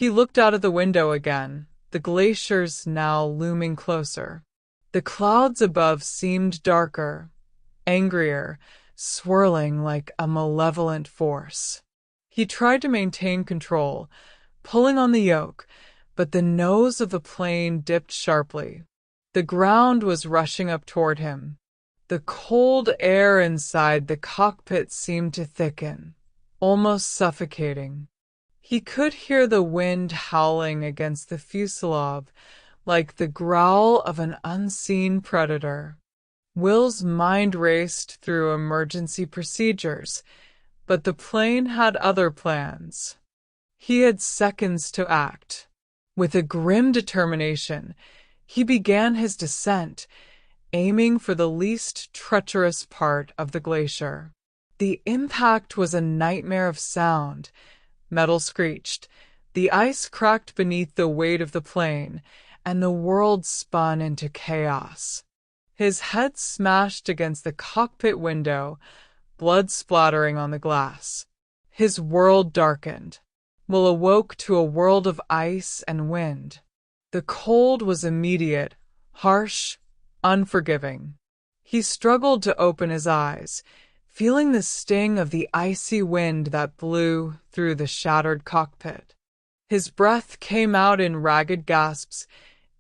He looked out of the window again, the glaciers now looming closer. The clouds above seemed darker, angrier, swirling like a malevolent force. He tried to maintain control, pulling on the yoke, but the nose of the plane dipped sharply. The ground was rushing up toward him. The cold air inside the cockpit seemed to thicken, almost suffocating. He could hear the wind howling against the fuselage like the growl of an unseen predator. Will's mind raced through emergency procedures, but the plane had other plans. He had seconds to act. With a grim determination, he began his descent, aiming for the least treacherous part of the glacier. The impact was a nightmare of sound. Metal screeched, the ice cracked beneath the weight of the plane, and the world spun into chaos. His head smashed against the cockpit window, blood splattering on the glass. His world darkened. Will awoke to a world of ice and wind. The cold was immediate, harsh, unforgiving. He struggled to open his eyes, feeling the sting of the icy wind that blew through the shattered cockpit. His breath came out in ragged gasps,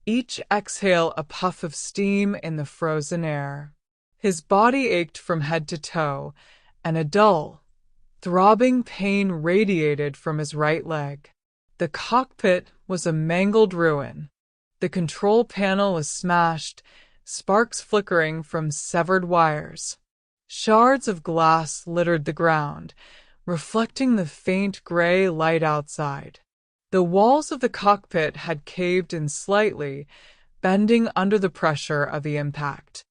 each exhale a puff of steam in the frozen air. His body ached from head to toe, and a dull, throbbing pain radiated from his right leg. The cockpit was a mangled ruin. The control panel was smashed, sparks flickering from severed wires. Shards of glass littered the ground, reflecting the faint gray light outside. The walls of the cockpit had caved in slightly, bending under the pressure of the impact.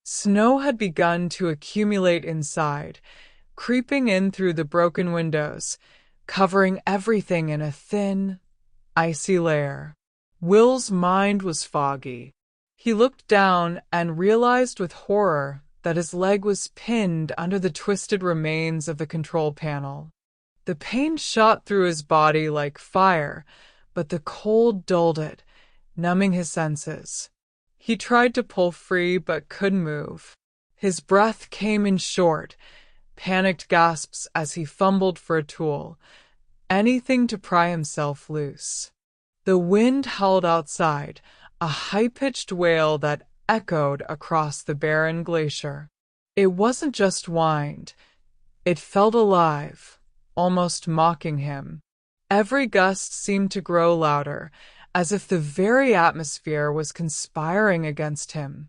Snow had begun to accumulate inside, creeping in through the broken windows, covering everything in a thin, icy layer. Will's mind was foggy. He looked down and realized with horror that his leg was pinned under the twisted remains of the control panel. The pain shot through his body like fire, but the cold dulled it, numbing his senses. He tried to pull free but couldn't move. His breath came in short, panicked gasps as he fumbled for a tool, anything to pry himself loose. The wind howled outside, a high-pitched wail that echoed across the barren glacier. It wasn't just wind. It felt alive, almost mocking him. Every gust seemed to grow louder, as if the very atmosphere was conspiring against him.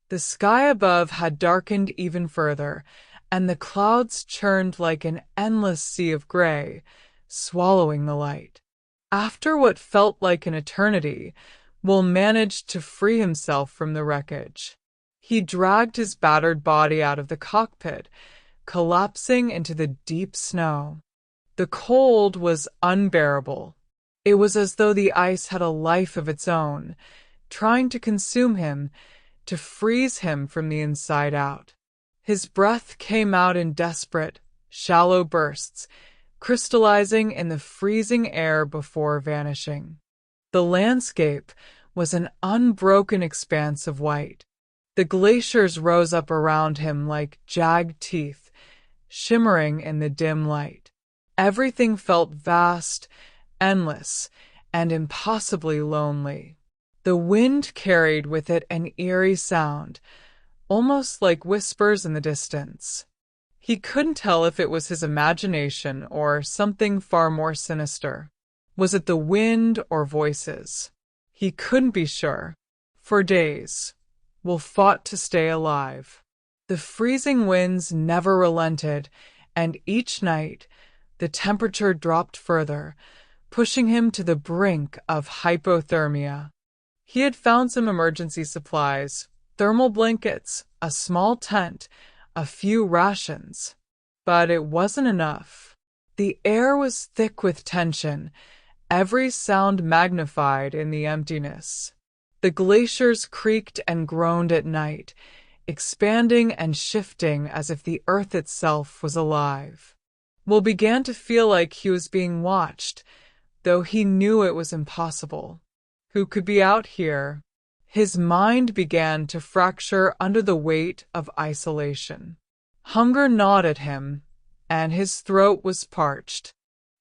The sky above had darkened even further, and the clouds churned like an endless sea of gray, swallowing the light. After what felt like an eternity, Will managed to free himself from the wreckage. He dragged his battered body out of the cockpit, collapsing into the deep snow. The cold was unbearable. It was as though the ice had a life of its own, trying to consume him, to freeze him from the inside out. His breath came out in desperate, shallow bursts, crystallizing in the freezing air before vanishing. The landscape was an unbroken expanse of white. The glaciers rose up around him like jagged teeth, shimmering in the dim light. Everything felt vast, endless, and impossibly lonely. The wind carried with it an eerie sound, almost like whispers in the distance. He couldn't tell if it was his imagination or something far more sinister. Was it the wind or voices? He couldn't be sure. For days, Will fought to stay alive. The freezing winds never relented, and each night the temperature dropped further, pushing him to the brink of hypothermia. He had found some emergency supplies, thermal blankets, a small tent, a few rations. But it wasn't enough. The air was thick with tension, every sound magnified in the emptiness. The glaciers creaked and groaned at night, expanding and shifting as if the earth itself was alive. Will began to feel like he was being watched, though he knew it was impossible. Who could be out here? His mind began to fracture under the weight of isolation. Hunger gnawed at him, and his throat was parched.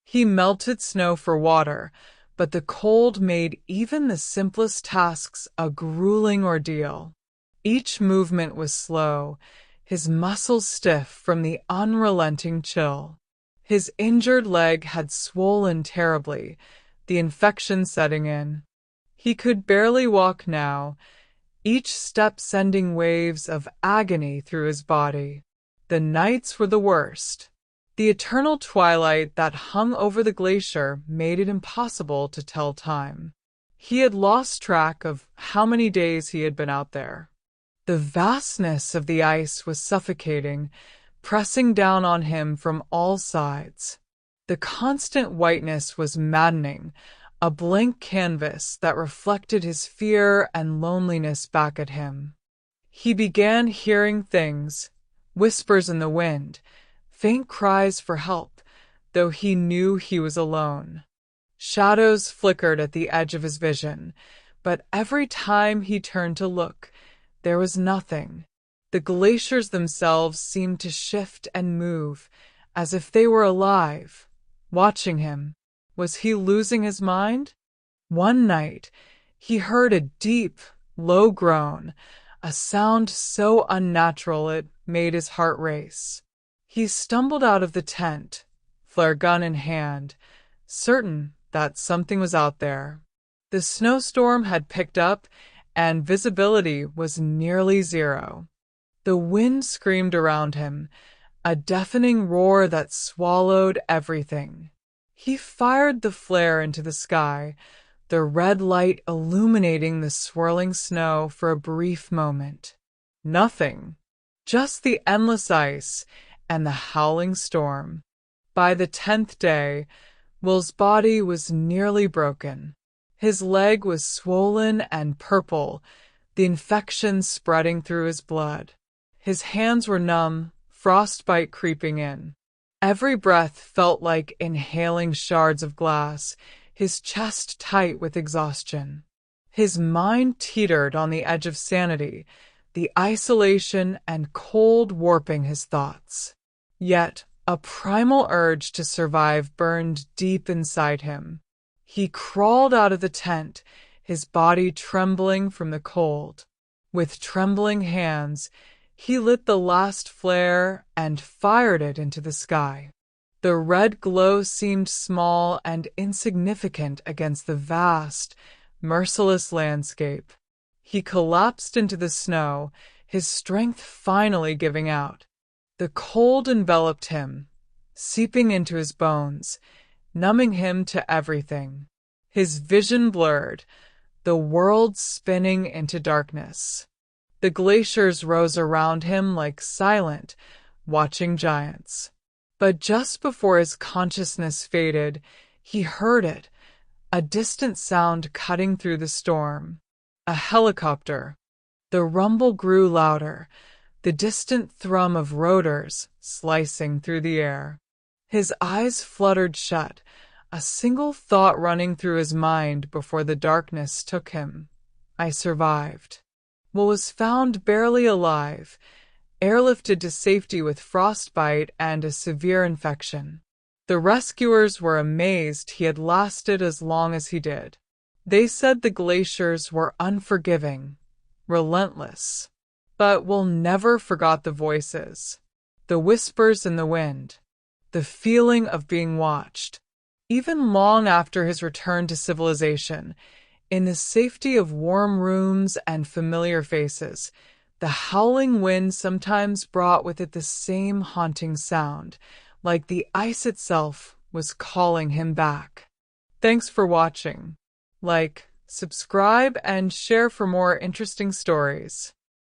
He melted snow for water, but the cold made even the simplest tasks a grueling ordeal. Each movement was slow, his muscles stiff from the unrelenting chill. His injured leg had swollen terribly, the infection setting in. He could barely walk now, each step sending waves of agony through his body. The nights were the worst. The eternal twilight that hung over the glacier made it impossible to tell time. He had lost track of how many days he had been out there. The vastness of the ice was suffocating, pressing down on him from all sides. The constant whiteness was maddening, a blank canvas that reflected his fear and loneliness back at him. He began hearing things, whispers in the wind, faint cries for help, though he knew he was alone. Shadows flickered at the edge of his vision, but every time he turned to look, there was nothing. The glaciers themselves seemed to shift and move, as if they were alive, watching him. Was he losing his mind? One night, he heard a deep, low groan, a sound so unnatural it made his heart race. He stumbled out of the tent, flare gun in hand, certain that something was out there. The snowstorm had picked up, and visibility was nearly zero. The wind screamed around him, a deafening roar that swallowed everything. He fired the flare into the sky, the red light illuminating the swirling snow for a brief moment. Nothing, just the endless ice and the howling storm. By the 10th day, Will's body was nearly broken. His leg was swollen and purple, the infection spreading through his blood. His hands were numb, frostbite creeping in. Every breath felt like inhaling shards of glass, his chest tight with exhaustion. His mind teetered on the edge of sanity, the isolation and cold warping his thoughts. Yet a primal urge to survive burned deep inside him. He crawled out of the tent, his body trembling from the cold. With trembling hands, he lit the last flare and fired it into the sky. The red glow seemed small and insignificant against the vast, merciless landscape. He collapsed into the snow, his strength finally giving out. The cold enveloped him, seeping into his bones, numbing him to everything. His vision blurred, the world spinning into darkness. The glaciers rose around him like silent, watching giants. But just before his consciousness faded, he heard it, a distant sound cutting through the storm. A helicopter. The rumble grew louder, the distant thrum of rotors slicing through the air. His eyes fluttered shut, a single thought running through his mind before the darkness took him. I survived. Will was found barely alive, airlifted to safety with frostbite and a severe infection. The rescuers were amazed he had lasted as long as he did. They said the glaciers were unforgiving, relentless. But Will never forgot the voices, the whispers in the wind, the feeling of being watched. Even long after his return to civilization, in the safety of warm rooms and familiar faces, the howling wind sometimes brought with it the same haunting sound, like the ice itself was calling him back. Thanks for watching. Like, subscribe, and share for more interesting stories.